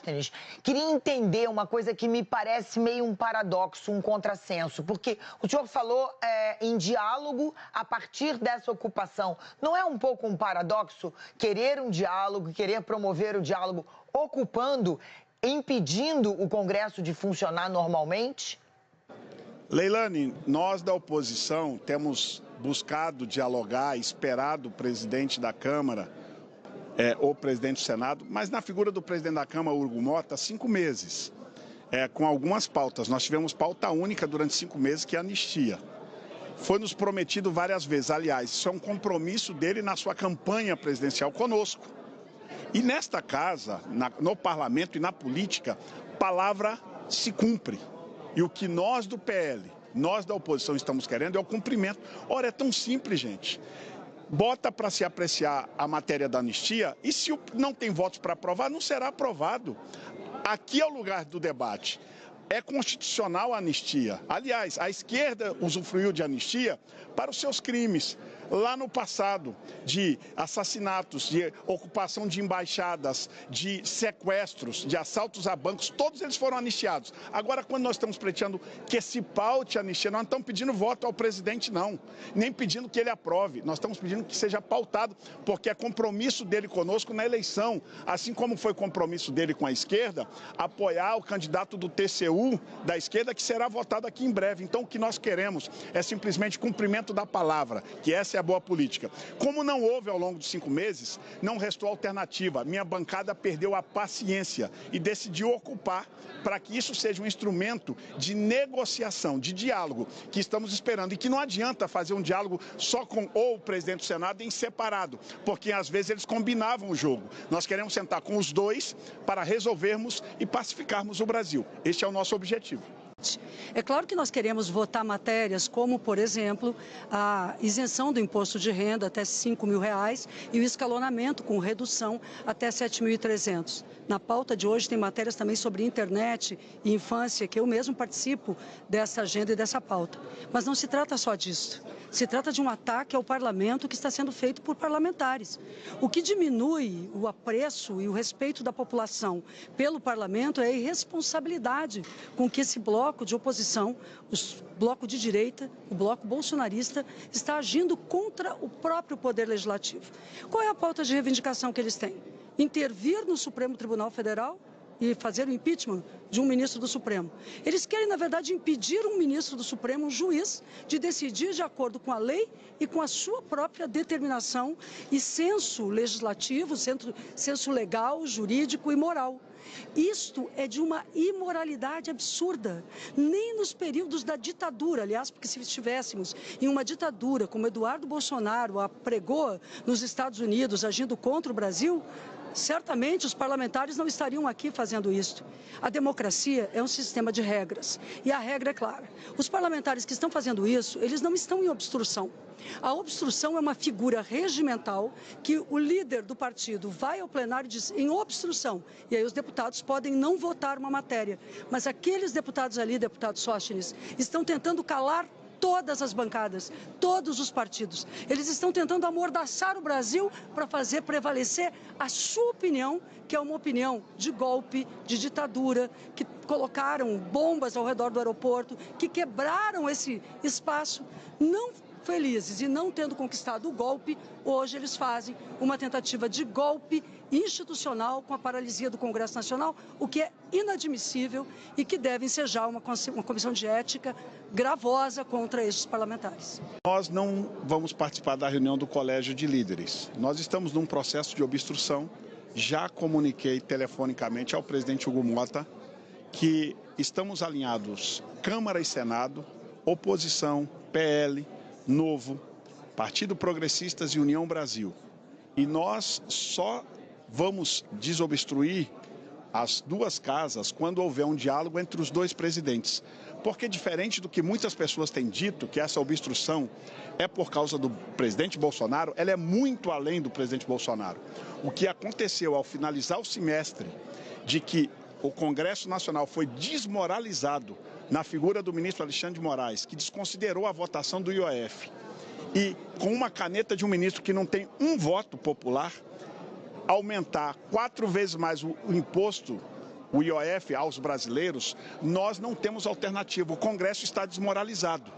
Sóstenes, queria entender uma coisa que me parece meio um paradoxo, um contrassenso, porque o senhor falou em diálogo a partir dessa ocupação. Não é um pouco um paradoxo querer um diálogo, querer promover o diálogo ocupando, impedindo o Congresso de funcionar normalmente? Leilani, nós da oposição temos buscado dialogar, esperado o presidente da Câmara, ou presidente do Senado, mas na figura do presidente da Câmara, Hugo Mota, 5 meses, com algumas pautas. Nós tivemos pauta única durante 5 meses, que é a anistia. Foi nos prometido várias vezes, aliás, isso é um compromisso dele na sua campanha presidencial conosco. E nesta casa, no parlamento e na política, palavra se cumpre. E o que nós do PL, nós da oposição estamos querendo é o cumprimento. Ora, é tão simples, gente. Bota para se apreciar a matéria da anistia e se não tem votos para aprovar, não será aprovado. Aqui é o lugar do debate. É constitucional a anistia. Aliás, a esquerda usufruiu de anistia para os seus crimes. Lá no passado, de assassinatos, de ocupação de embaixadas, de sequestros, de assaltos a bancos, todos eles foram anistiados. Agora, quando nós estamos pleiteando que se paute a anistia, nós não estamos pedindo voto ao presidente, não. Nem pedindo que ele aprove. Nós estamos pedindo que seja pautado, porque é compromisso dele conosco na eleição. Assim como foi compromisso dele com a esquerda, apoiar o candidato do TCU da esquerda, que será votado aqui em breve. Então, o que nós queremos é simplesmente cumprimento da palavra, que essa é a boa política. Como não houve ao longo de 5 meses, não restou alternativa. Minha bancada perdeu a paciência e decidiu ocupar para que isso seja um instrumento de negociação, de diálogo, que estamos esperando. E que não adianta fazer um diálogo só com o presidente do Senado em separado, porque às vezes eles combinavam o jogo. Nós queremos sentar com os dois para resolvermos e pacificarmos o Brasil. Este é o nosso objetivo. É claro que nós queremos votar matérias como, por exemplo, a isenção do imposto de renda até R$5.000 e o escalonamento com redução até 7.300. Na pauta de hoje tem matérias também sobre internet e infância, que eu mesmo participo dessa agenda e dessa pauta. Mas não se trata só disso. Se trata de um ataque ao parlamento que está sendo feito por parlamentares. O que diminui o apreço e o respeito da população pelo parlamento é a irresponsabilidade com que esse bloco de oposição, o bloco de direita, o bloco bolsonarista, está agindo contra o próprio poder legislativo. Qual é a pauta de reivindicação que eles têm? Intervir no Supremo Tribunal Federal e fazer o impeachment de um ministro do Supremo. Eles querem, na verdade, impedir um ministro do Supremo, um juiz, de decidir de acordo com a lei e com a sua própria determinação e senso legislativo, senso legal, jurídico e moral. Isto é de uma imoralidade absurda. Nem nos períodos da ditadura, aliás, porque se estivéssemos em uma ditadura como Eduardo Bolsonaro a pregou nos Estados Unidos, agindo contra o Brasil, certamente os parlamentares não estariam aqui fazendo isso. A democracia é um sistema de regras e a regra é clara. Os parlamentares que estão fazendo isso, eles não estão em obstrução. A obstrução é uma figura regimental que o líder do partido vai ao plenário e diz em obstrução. E aí os deputados podem não votar uma matéria. Mas aqueles deputados ali, deputado Sóstenes, estão tentando calar todas as bancadas, todos os partidos. Eles estão tentando amordaçar o Brasil para fazer prevalecer a sua opinião, que é uma opinião de golpe, de ditadura, que colocaram bombas ao redor do aeroporto, que quebraram esse espaço. Não felizes e não tendo conquistado o golpe, hoje eles fazem uma tentativa de golpe institucional com a paralisia do Congresso Nacional, o que é inadmissível e que deve ensejar uma comissão de ética gravosa contra estes parlamentares. Nós não vamos participar da reunião do Colégio de Líderes. Nós estamos num processo de obstrução. Já comuniquei telefonicamente ao presidente Hugo Mota que estamos alinhados Câmara e Senado, oposição, PL, Novo, Partido Progressistas e União Brasil. E nós só vamos desobstruir as duas casas quando houver um diálogo entre os dois presidentes. Porque diferente do que muitas pessoas têm dito, que essa obstrução é por causa do presidente Bolsonaro, ela é muito além do presidente Bolsonaro. O que aconteceu ao finalizar o semestre, de que o Congresso Nacional foi desmoralizado na figura do ministro Alexandre de Moraes, que desconsiderou a votação do IOF, e com uma caneta de um ministro que não tem um voto popular, aumentar 4 vezes mais o imposto o IOF aos brasileiros, nós não temos alternativa. O Congresso está desmoralizado.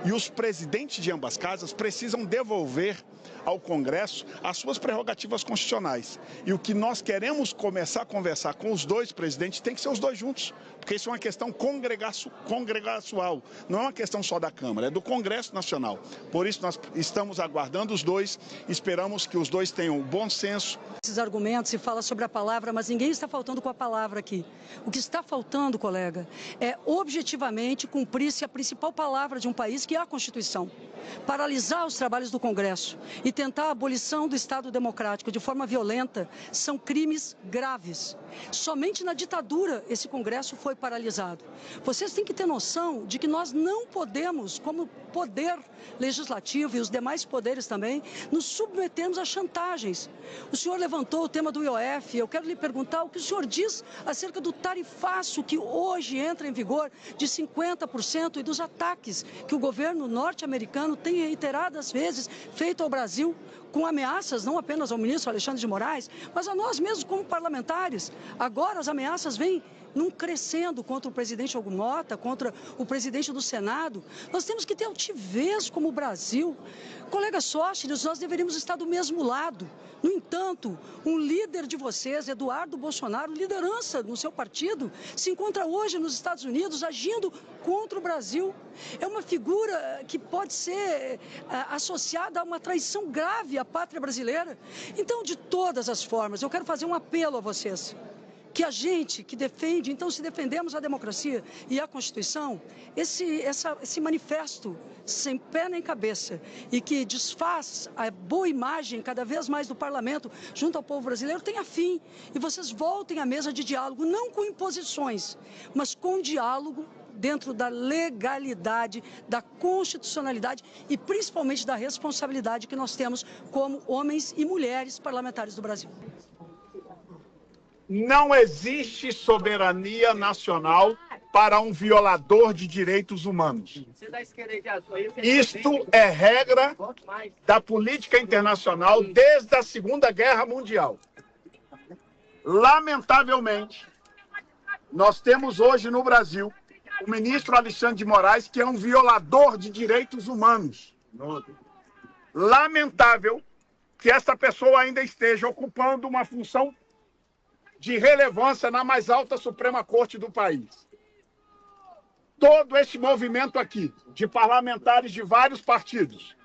E os presidentes de ambas casas precisam devolver ao Congresso as suas prerrogativas constitucionais. E o que nós queremos começar a conversar com os dois presidentes tem que ser os dois juntos, porque isso é uma questão congregacional, não é uma questão só da Câmara, é do Congresso Nacional. Por isso nós estamos aguardando os dois, esperamos que os dois tenham bom senso. Esses argumentos se fala sobre a palavra, mas ninguém está faltando com a palavra aqui. O que está faltando, colega, é objetivamente cumprir-se a principal palavra de um país, que é a Constituição. Paralisar os trabalhos do Congresso e tentar a abolição do Estado democrático de forma violenta são crimes graves. Somente na ditadura esse Congresso foi paralisado. Vocês têm que ter noção de que nós não podemos, como poder legislativo e os demais poderes também, nos submetermos a chantagens. O senhor levantou o tema do IOF, eu quero lhe perguntar o que o senhor diz acerca do tarifaço que hoje entra em vigor de 50% e dos ataques que o governo norte-americano tem reiteradas vezes feito ao Brasil, com ameaças não apenas ao ministro Alexandre de Moraes, mas a nós mesmos como parlamentares. Agora as ameaças vêm crescendo contra o presidente Hugo Mota, contra o presidente do Senado. Nós temos que ter altivez como o Brasil. Colega Sóstenes, nós deveríamos estar do mesmo lado. No entanto, um líder de vocês, Eduardo Bolsonaro, liderança no seu partido, se encontra hoje nos Estados Unidos agindo contra o Brasil. É uma figura que pode ser associada a uma traição grave à pátria brasileira. Então, de todas as formas, eu quero fazer um apelo a vocês. Que a gente que defende, então se defendemos a democracia e a Constituição, esse manifesto sem pé nem cabeça e que desfaz a boa imagem cada vez mais do parlamento junto ao povo brasileiro, tenha fim. E vocês voltem à mesa de diálogo, não com imposições, mas com diálogo dentro da legalidade, da constitucionalidade e principalmente da responsabilidade que nós temos como homens e mulheres parlamentares do Brasil. Não existe soberania nacional para um violador de direitos humanos. Isto é regra da política internacional desde a Segunda Guerra Mundial. Lamentavelmente, nós temos hoje no Brasil o ministro Alexandre de Moraes, que é um violador de direitos humanos. Lamentável que essa pessoa ainda esteja ocupando uma função de relevância na mais alta Suprema Corte do país. Todo este movimento aqui, de parlamentares de vários partidos,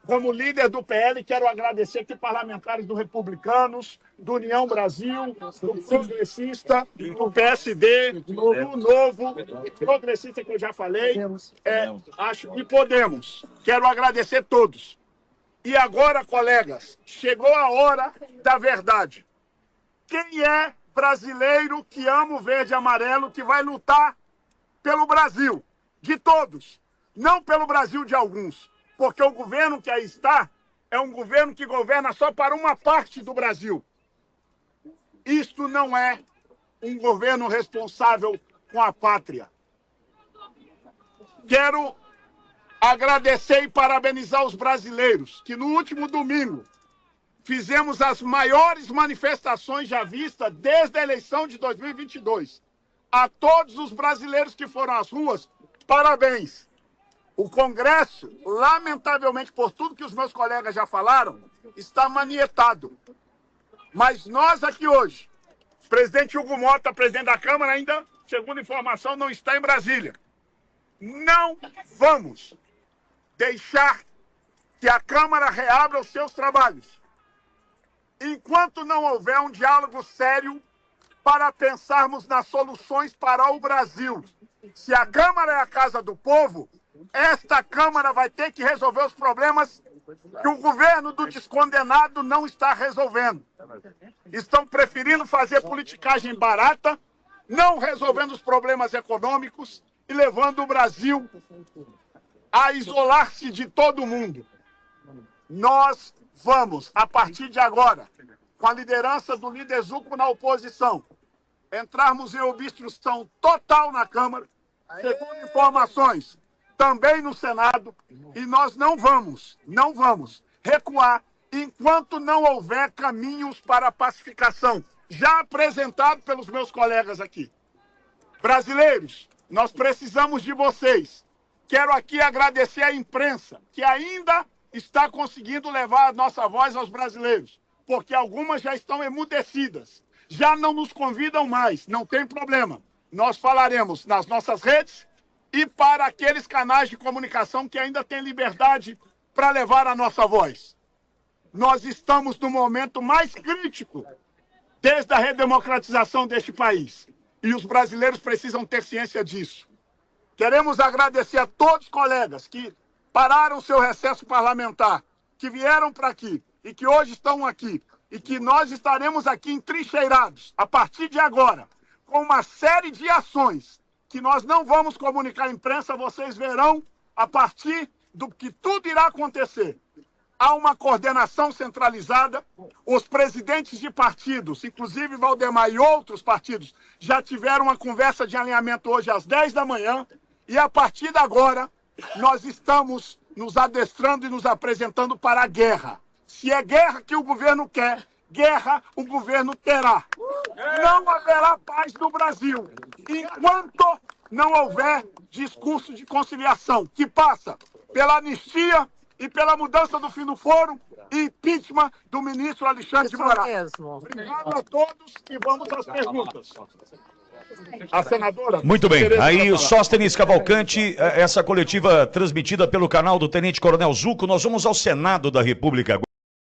como líder do PL, quero agradecer aqui parlamentares do Republicanos, do União Brasil, do Progressista, do PSD, do Novo, Progressista que eu já falei, e Podemos. Quero agradecer todos. E agora, colegas, chegou a hora da verdade. Quem é brasileiro que ama o verde e amarelo, que vai lutar pelo Brasil? De todos. Não pelo Brasil de alguns. Porque o governo que aí está é um governo que governa só para uma parte do Brasil. Isto não é um governo responsável com a pátria. Quero agradecer e parabenizar os brasileiros que no último domingo fizemos as maiores manifestações já vistas desde a eleição de 2022. A todos os brasileiros que foram às ruas, parabéns. O Congresso, lamentavelmente, por tudo que os meus colegas já falaram, está manietado. Mas nós aqui hoje, o presidente Hugo Mota, presidente da Câmara, ainda, segundo informação, não está em Brasília. Não vamos deixar que a Câmara reabra os seus trabalhos enquanto não houver um diálogo sério para pensarmos nas soluções para o Brasil. Se a Câmara é a casa do povo, esta Câmara vai ter que resolver os problemas que o governo do descondenado não está resolvendo. Estão preferindo fazer politicagem barata, não resolvendo os problemas econômicos e levando o Brasil a isolar-se de todo mundo. Nós vamos, a partir de agora, com a liderança do líder Zucco na oposição, entrarmos em obstrução total na Câmara, segundo informações, também no Senado, e nós não vamos recuar enquanto não houver caminhos para a pacificação. já apresentado pelos meus colegas aqui. Brasileiros, nós precisamos de vocês. Quero aqui agradecer à imprensa, que ainda está conseguindo levar a nossa voz aos brasileiros, porque algumas já estão emudecidas, já não nos convidam mais, não tem problema. Nós falaremos nas nossas redes e para aqueles canais de comunicação que ainda têm liberdade para levar a nossa voz. Nós estamos no momento mais crítico desde a redemocratização deste país. E os brasileiros precisam ter ciência disso. Queremos agradecer a todos os colegas que pararam seu recesso parlamentar, que vieram para aqui e que hoje estão aqui. E que nós estaremos aqui entrincheirados, a partir de agora, com uma série de ações que nós não vamos comunicar à imprensa, vocês verão a partir do que tudo irá acontecer. Há uma coordenação centralizada, os presidentes de partidos, inclusive Valdemar e outros partidos, já tiveram uma conversa de alinhamento hoje às 10 da manhã, e a partir de agora, nós estamos nos adestrando e nos apresentando para a guerra. Se é guerra que o governo quer, guerra o governo terá. Não haverá paz no Brasil enquanto não houver discurso de conciliação, que passa pela anistia e pela mudança do fim do foro e impeachment do ministro Alexandre de Moraes. Obrigado a todos e vamos às perguntas. A senadora... Muito bem, aí o Sóstenes Cavalcante, essa coletiva transmitida pelo canal do Tenente Coronel Zuco, nós vamos ao Senado da República agora.